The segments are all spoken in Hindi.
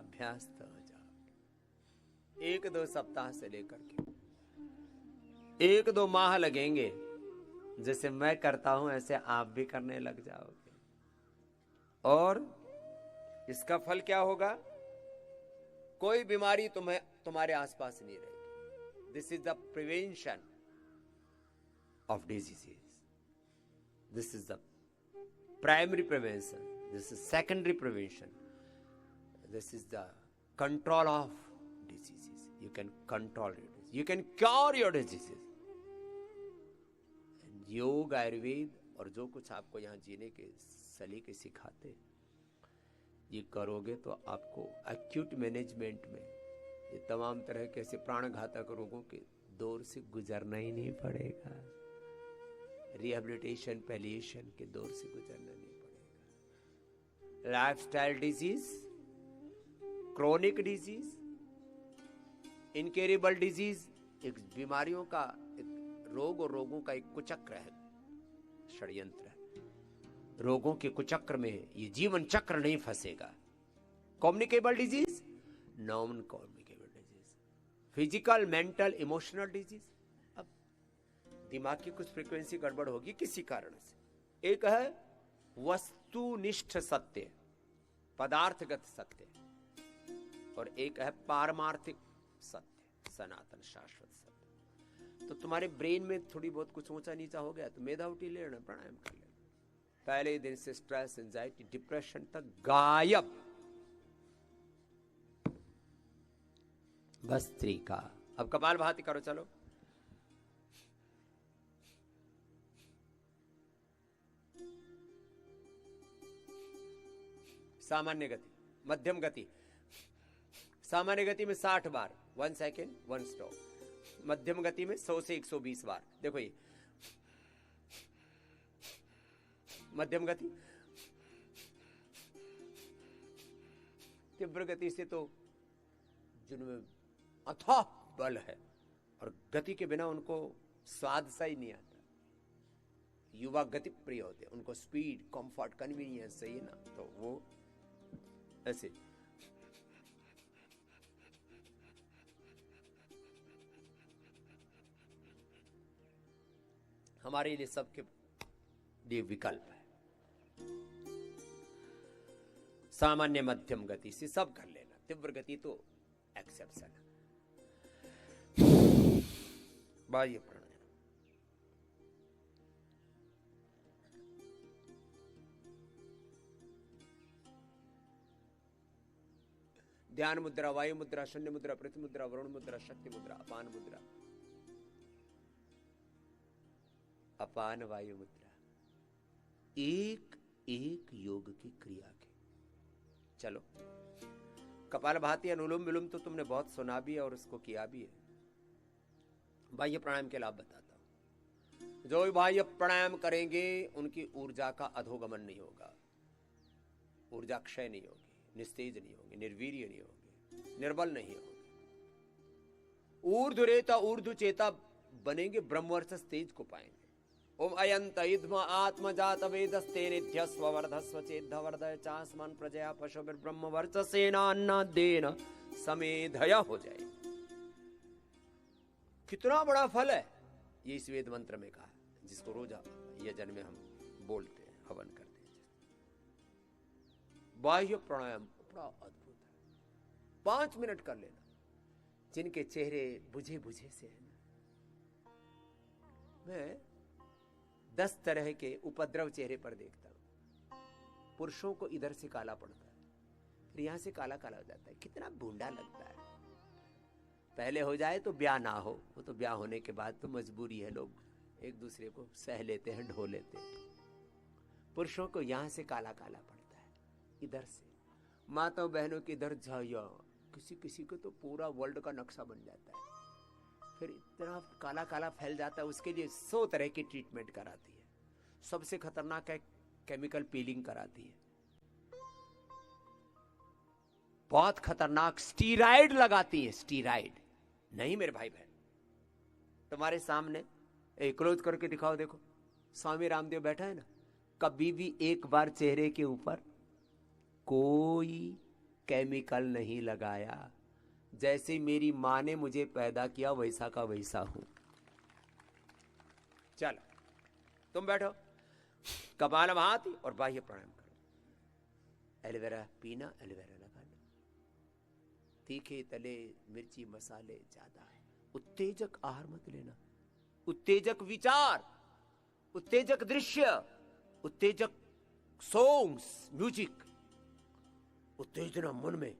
अभ्यस्त हो जाओगे। 1-2 सप्ताह से लेकर के 1-2 माह लगेंगे। जैसे मैं करता हूं ऐसे आप भी करने लग जाओगे, और इसका फल क्या होगा? कोई बीमारी तुम्हारे आसपास नहीं रहेगी। This is the prevention of diseases. This is the primary prevention, this is secondary prevention, this is the control of diseases. You can control your disease, you can cure your diseases. योग, आयुर्वेद और जो कुछ आपको यहाँ जीने के सलीके सिखाते, ये करोगे तो आपको एक्यूट मैनेजमेंट में ये तमाम तरह के ऐसे प्राणघातक रोगों के दौर से गुजरना ही नहीं पड़ेगा। रिहेबिलिटेशन, पैलिएशन के दौर से गुजरना नहीं पड़ेगा। Lifestyle disease, chronic disease, incurable disease, एक बीमारियों का एक रोग और रोगों का एक कुचक्र है, षड्यंत्र है। रोगों के कुचक्र में ये जीवन चक्र नहीं फंसेगा। Communicable disease, non communicable disease, physical, mental, emotional disease. अब दिमाग की कुछ फ्रीक्वेंसी गड़बड़ होगी किसी कारण से। एक है वस्तुनिष्ठ सत्य, पदार्थगत सत्य, और एक है पारमार्थिक सत्य, सनातन शाश्वत सत्य। तो तुम्हारे ब्रेन में थोड़ी बहुत कुछ ऊंचा नीचा हो गया तो मेधावटी ले लेना, प्राणायाम कर लेना। पहले दिन से स्ट्रेस, एंजाइटी, डिप्रेशन तक गायब। भस्त्रिका। अब कपालभाति करो, चलो। सामान्य गति, मध्यम गति। सामान्य गति में 60 बार, 1 सेकेंड 1 स्टॉप। मध्यम गति में 100 से 120 बार। देखो ये मध्यम गति। तीव्र गति से तो जिनमें अथाह बल है और गति के बिना उनको स्वाद सा ही नहीं आता। युवा गति प्रिय होते हैं, उनको स्पीड, कंफर्ट, कन्वीनियंस चाहिए ना, तो वो ऐसे। हमारे लिए सबके लिए विकल्प है। सामान्य मध्यम गति से सब कर लेना, तीव्र गति तो एक्सेप्शन है। बाह्य प्राणायाम। ध्यान मुद्रा, वायु मुद्रा, शून्य मुद्रा, पृथ्वी मुद्रा, वरुण मुद्रा, शक्ति मुद्रा, अपान मुद्रा, अपान वायु मुद्रा। एक एक योग की क्रिया के। चलो, कपालभाति, अनुलोम विलोम तो तुमने बहुत सुना भी है और उसको किया भी है। बाह्य प्राणायाम के लाभ बताता हूं। जो भी बाह्य प्राणायाम करेंगे उनकी ऊर्जा का अधोगमन नहीं होगा, ऊर्जा क्षय नहीं होगी, निस्तेज नहीं होगी, निर्वीर्य नहीं होगी, निर्बल नहीं होगी। ऊर्ध्वरेता ऊर्ध्वचेता बनेंगे, ब्रह्मवर्चस तेज को पाएंगे। ओम अयंत इद्म आत्मजात वेदस्ते निध्यस्व वर्धस्व चेद्धवर्धय चास्मान प्रजया पशुभिर ब्रह्मवर्चसेना अन्नादेन समेधया हो जाए। कितना बड़ा फल है ये इस वेद मंत्र में कहा, जिसको रोज यजन में हम बोलते हैं, हवन करते हैं। बाह्य प्राणायाम बड़ा अद्भुत है। 5 मिनट कर लेना। जिनके चेहरे बुझे बुझे से है ना, मैं 10 तरह के उपद्रव चेहरे पर देखता हूं। पुरुषों को इधर से काला पड़ता है, फिर यहां से काला काला हो जाता है, कितना बूढ़ा लगता है। पहले हो जाए तो ब्याह ना हो, वो तो ब्याह होने के बाद तो मजबूरी है, लोग एक दूसरे को सह लेते हैं, ढो लेते हैं। पुरुषों को यहां से काला काला पड़ता है, इधर से। माताओं बहनों की इधर झाया, किसी किसी को तो पूरा वर्ल्ड का नक्शा बन जाता है, फिर इतना काला काला फैल जाता है। उसके लिए 100 तरह की ट्रीटमेंट कराती है। सबसे खतरनाक है केमिकल पीलिंग कराती है, बहुत खतरनाक। स्टीराइड लगाती है, स्टीराइड। नहीं मेरे भाई बहन, तुम्हारे सामने क्लोज करके दिखाओ, देखो स्वामी रामदेव बैठा है ना, कभी भी एक बार चेहरे के ऊपर कोई केमिकल नहीं लगाया। जैसे मेरी माँ ने मुझे पैदा किया वैसा का वैसा हूं। चलो तुम बैठो, कपालभाति और बाह्य प्राणायाम करो। एलोवेरा पीना, एलोवेरा लगाना, तीखे तले मिर्ची मसाले ज्यादा, उत्तेजक आहार मत लेना, उत्तेजक विचार, उत्तेजक दृश्य, उत्तेजक सॉन्ग्स, म्यूजिक, उत्तेजना मन में,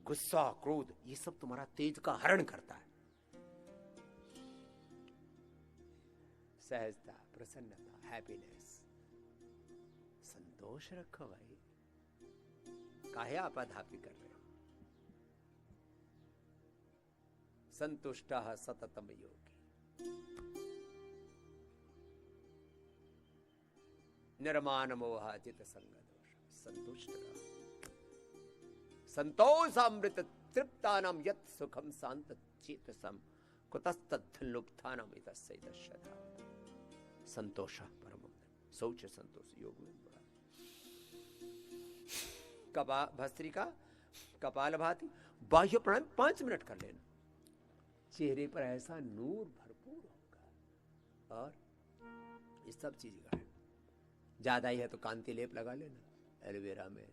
गुस्सा, क्रोध, ये सब तुम्हारा तेज का हरण करता है। सहजता, प्रसन्नता, हैप्पीनेस, संतोष रखो भाई। काहे आपाधापी कर रहे हो? संतुष्टः सततम योगी, निर्माण मोह जित संग दोष। संतुष्ट रहो। संतोषामृत तृप्तानाम यत् सुखम शांत चेतसम कुतस्तत्लुप्तानाम इतस्य इतश्यथा। संतोष परम शौच संतोष योग में बड़ा। भस्त्रिका, कपालभाति, बाह्य प्राणायाम 5 मिनट कर लेना। चेहरे पर ऐसा नूर भरपूर होगा। और ये सब चीज का है। ज्यादा ही है तो कांति लेप लगा लेना, एलोवेरा में,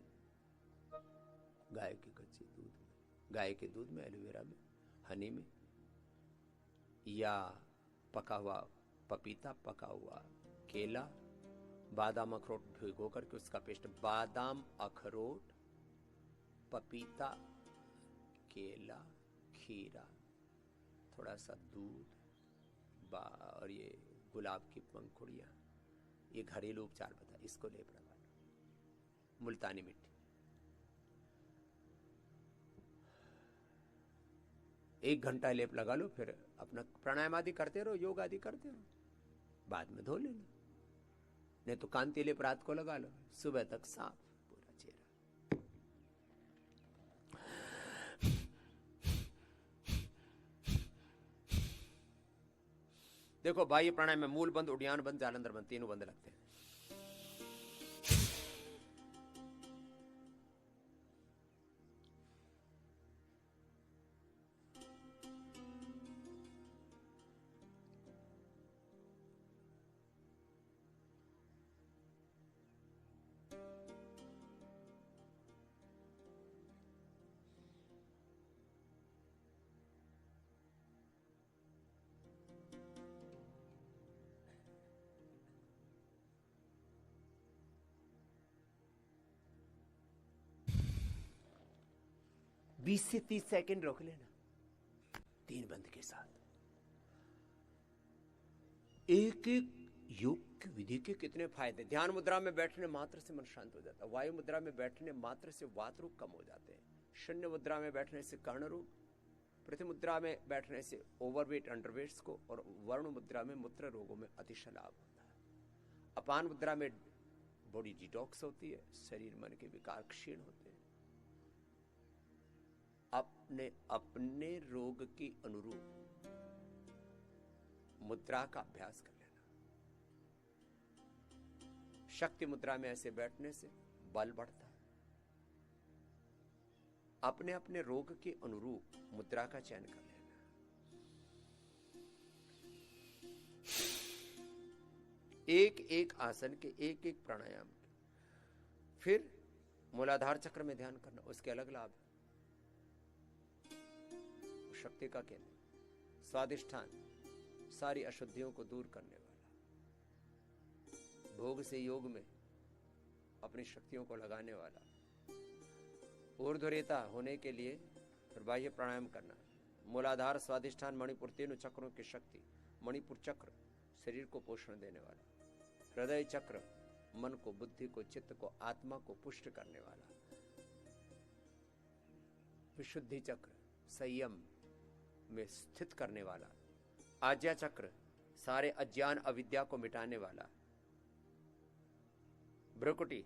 गाय के कच्चे दूध में, गाय के दूध में, एलोवेरा में, हनी में, या पका हुआ पपीता, पका हुआ केला, बादाम अखरोट भिगो करके उसका पेस्ट। बादाम अखरोट, पपीता, केला, खीरा, थोड़ा सा दूध और ये गुलाब की पंखुड़ियां, ये घरेलू उपचार बता, इसको लेप लगा लो। मुल्तानी मिट्टी 1 घंटा लेप लगा लो, फिर अपना प्राणायाम आदि करते रहो, योग आदि करते रहो, बाद में धो लेना। नहीं तो कांति लेप रात को लगा लो, सुबह तक साफ पूरा चेहरा। देखो बाह्य प्राणायाम में मूल बंद, उड्डयन बंद, जालंधर बंद, तीनों बंद लगते हैं। बीस से 30 सेकंड रोक लेना 3 बंद के साथ। एक एक योग विधि के कितने फायदे। ध्यान मुद्रा में बैठने मात्र से मन शांत हो जाता है। वायु मुद्रा में बैठने मात्र से वात रोग कम हो जाते हैं। शून्य मुद्रा में बैठने से कर्ण रोग, प्रति मुद्रा में बैठने से ओवरवेट अंडरवेट्स को, और वर्ण मुद्रा में मूत्र रोगों में अतिशय लाभ होता है। अपान मुद्रा में बॉडी डिटॉक्स होती है, शरीर मन के विकार क्षीण होते हैं। अपने अपने रोग की अनुरूप मुद्रा का अभ्यास कर लेना। शक्ति मुद्रा में ऐसे बैठने से बल बढ़ता है। अपने अपने रोग के अनुरूप मुद्रा का चयन कर लेना। एक एक आसन के, एक एक प्राणायाम के। फिर मूलाधार चक्र में ध्यान करना, उसके अलग लाभ है। शक्ति का केंद्र, स्वादिष्ठान, सारी अशुद्धियों को दूर करने वाला, भोग से योग में अपनी शक्तियों को लगाने वाला, ऊर्ध्वरेता होने के लिए फिर बाह्य प्राणायाम करना। मूलाधार, स्वादिष्ठान, मणिपुर, तीनों चक्रों की शक्ति। मणिपुर चक्र शरीर को पोषण देने वाला, हृदय चक्र मन को, बुद्धि को, चित्त को, आत्मा को पुष्ट करने वाला, विशुद्धि चक्र संयम में स्थित करने वाला, आज्ञा चक्र सारे अज्ञान अविद्या को मिटाने वाला, भ्रुकुटी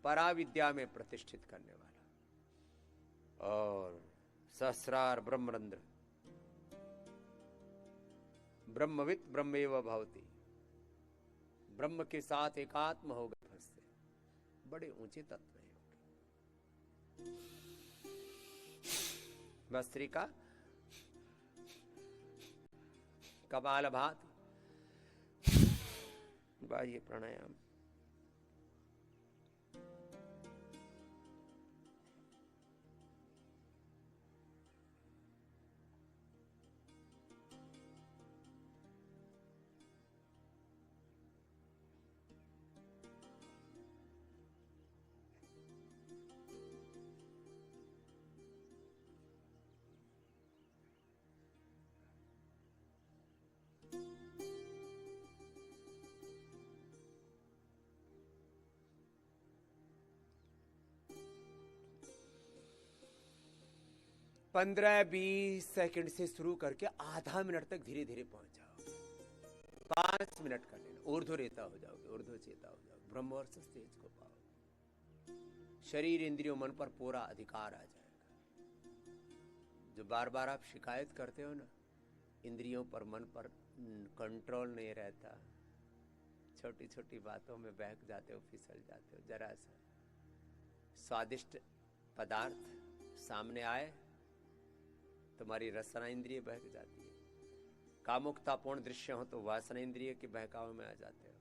पराविद्या में प्रतिष्ठित करने वाला, और सहस्रार ब्रह्मरंध्र, ब्रह्मवित् ब्रह्मेव भवति, ब्रह्म के साथ एकात्म हो गए। बड़े ऊंचे तत्व हैं भस्त्रिका कपालभाति बाह्य प्राणायाम। पंद्रह 20 सेकंड से शुरू करके आधा मिनट तक धीरे धीरे पहुंच जाओ। 5 मिनट कर लेना, ऊर्ध्व रेता हो जाओगे, ऊर्ध्व चेता हो जाओगे, ब्रह्मवर्ष स्टेज को पाओ। शरीर इंद्रियों मन पर पूरा अधिकार आ जाएगा। जो बार बार आप शिकायत करते हो ना, इंद्रियों पर मन पर कंट्रोल नहीं रहता, छोटी छोटी बातों में बहक जाते हो, फिसल जाते हो। जरा सा स्वादिष्ट पदार्थ सामने आए, तुम्हारी रसना इंद्रिय बहक जाती है। कामुकतापूर्ण दृश्य हो तो वासना इंद्रिय के बहकाव में आ जाते हो।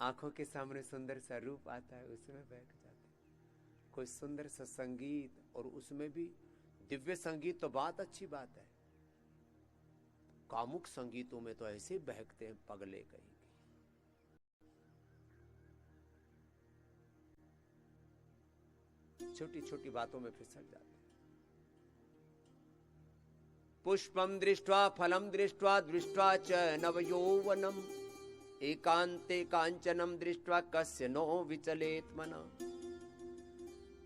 आंखों के सामने सुंदर सा रूप आता है, उसमें बहक जाते हो। कोई सुंदर सा संगीत, और उसमें भी दिव्य संगीत तो बात अच्छी बात है, कामुक संगीतों में तो ऐसे बहकते हैं पगले कहीं। छोटी छोटी बातों में फिसल जाते हैं। पुष्पम दृष्ट्वा फलम दृष्ट्वा दृष्ट्वा च नवयौवनम एकांते कांचनम दृष्ट्वा कस्य नो विचलेत मना।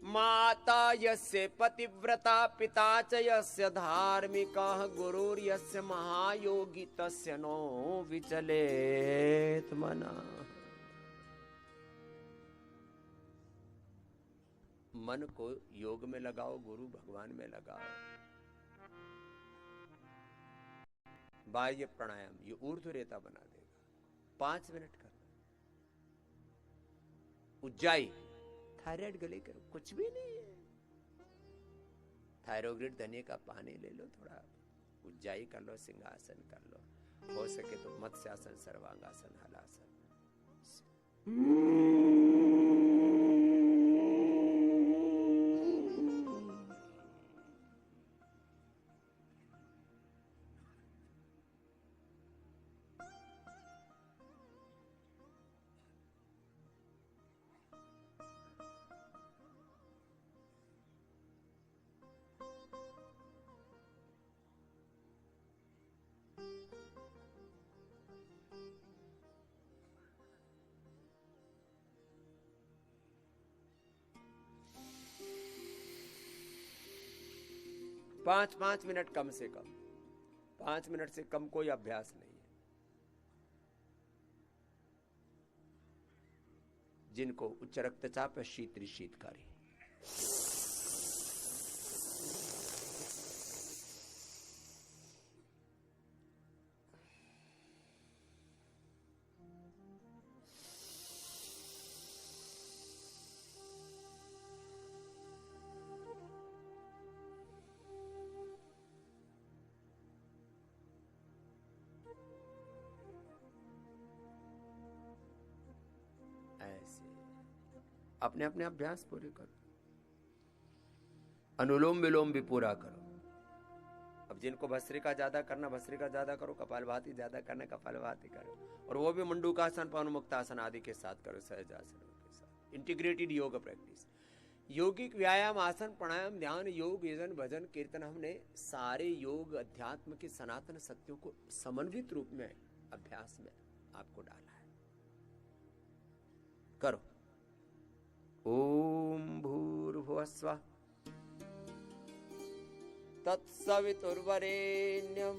माता यस्य पतिव्रता पिता च यस्य धार्मिकः गुरुर्यस्य महायोगी तस्य नो विचलेत मना। मन को योग में लगाओ, गुरु भगवान में लगाओ। बाह्य प्राणायाम ये ऊर्ध्व रेता बना देगा। 5 मिनट करना। उज्जाई थायराइड गले करो, कुछ भी नहीं है। थायरोग्रिड धनिया का पानी ले लो, थोड़ा उज्जाई कर लो, सिंहासन कर लो, हो सके तो मत्स्यासन, सर्वांगासन, हलासन। 5 मिनट कम से कम। 5 मिनट से कम कोई अभ्यास नहीं है। जिनको उच्च रक्तचाप है, शीतकारी। अपने अपने अभ्यास पूरे करो। अनुलोम विलोम भी पूरा करो। अब जिनको भस्त्रिका ज्यादा करना, भस्त्रिका ज्यादा करो, कपालभाति ज्यादा करना, कपालभाति करो, और वो भी मंडूकासन, पवनमुक्तासन आदि के साथ करो, सहजासन के साथ। इंटीग्रेटेड योग प्रैक्टिस, योगिक व्यायाम, आसन, प्राणायाम, ध्यान, योग, यजन, भजन, कीर्तन, हमने सारे योग अध्यात्म के सनातन सत्यों को समन्वित रूप में अभ्यास में आपको डाला है। करो। ओम भूर्भुवस्वः तत्सवितुर्वरेण्यं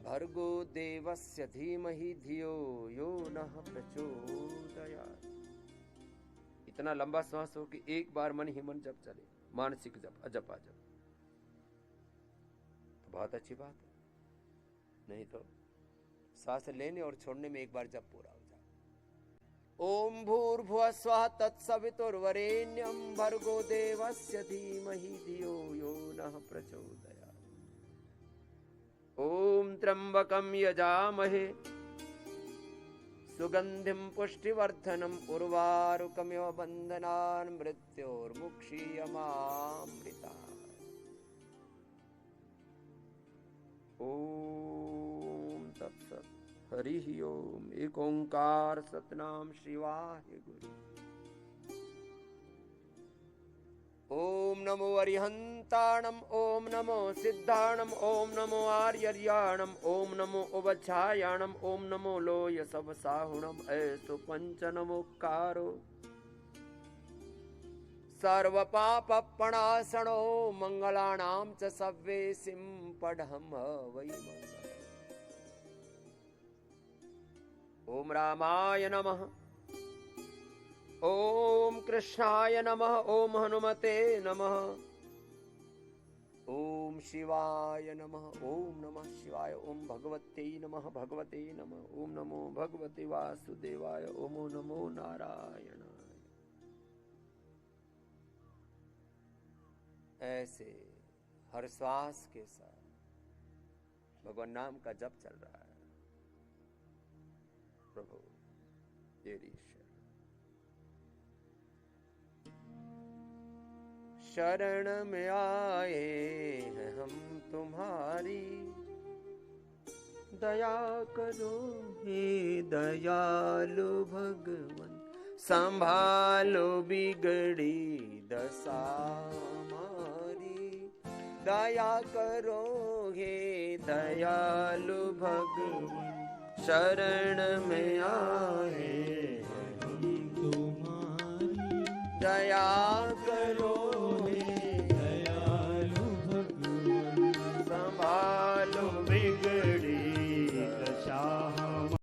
भर्गो देवस्य धीमहि धियो यो नः प्रचोदयात्। इतना लंबा श्वास हो कि एक बार मन ही मन जप चले, मानसिक जप, अजप अजप, तो बहुत अच्छी बात है। नहीं तो सांस लेने और छोड़ने में एक बार जप पूरा हो जाए। ओम भूर्भुवः स्वः तत्सवितुर्वरेण्यं भर्गो देवस्य धीमहि धियो यो नः प्रचोदयात्। ओम त्र्यंबकं यजामहे सुगंधिं पुष्टिवर्धनम् उर्वारुकमिव बन्धनान् मृत्योर्मुक्षीयमामृतात्। ओम तत्सत्। हरि ओम। एक ओंकार सतनाम शिवाय गुरु। ओम नमो अरिहंताणम, ओम नमो सिद्धाणम, ओम नमो आर्यर्याणम, ओम नमो उवच्छायाणम, ओम नमो लोय सबसाहुणम। ऐसो पंच नमोकारो सर्व पाप प्रणाशनो मंगलानां च सव्वेसिं पढ़म वै मंगल। ओम रामाय नमः, ओम कृष्णाय नमः, ओम हनुमते नमः, ओम शिवाय नमः, ओम नमः शिवाय, ओम भगवते नमः, भगवते नमः, ओम नमो भगवते वासुदेवाय, ओम नमो नारायणाय। ऐसे हर श्वास के साथ भगवान नाम का जप चल रहा है। प्रभु तेरी शरण में आए हैं हम तुम्हारी, दया करो हे दयालु भगवन, संभालो बिगड़ी दशा हमारी। दया करो हे दयालु भगवन, शरण में आए हैं हम तुम्हारी, दया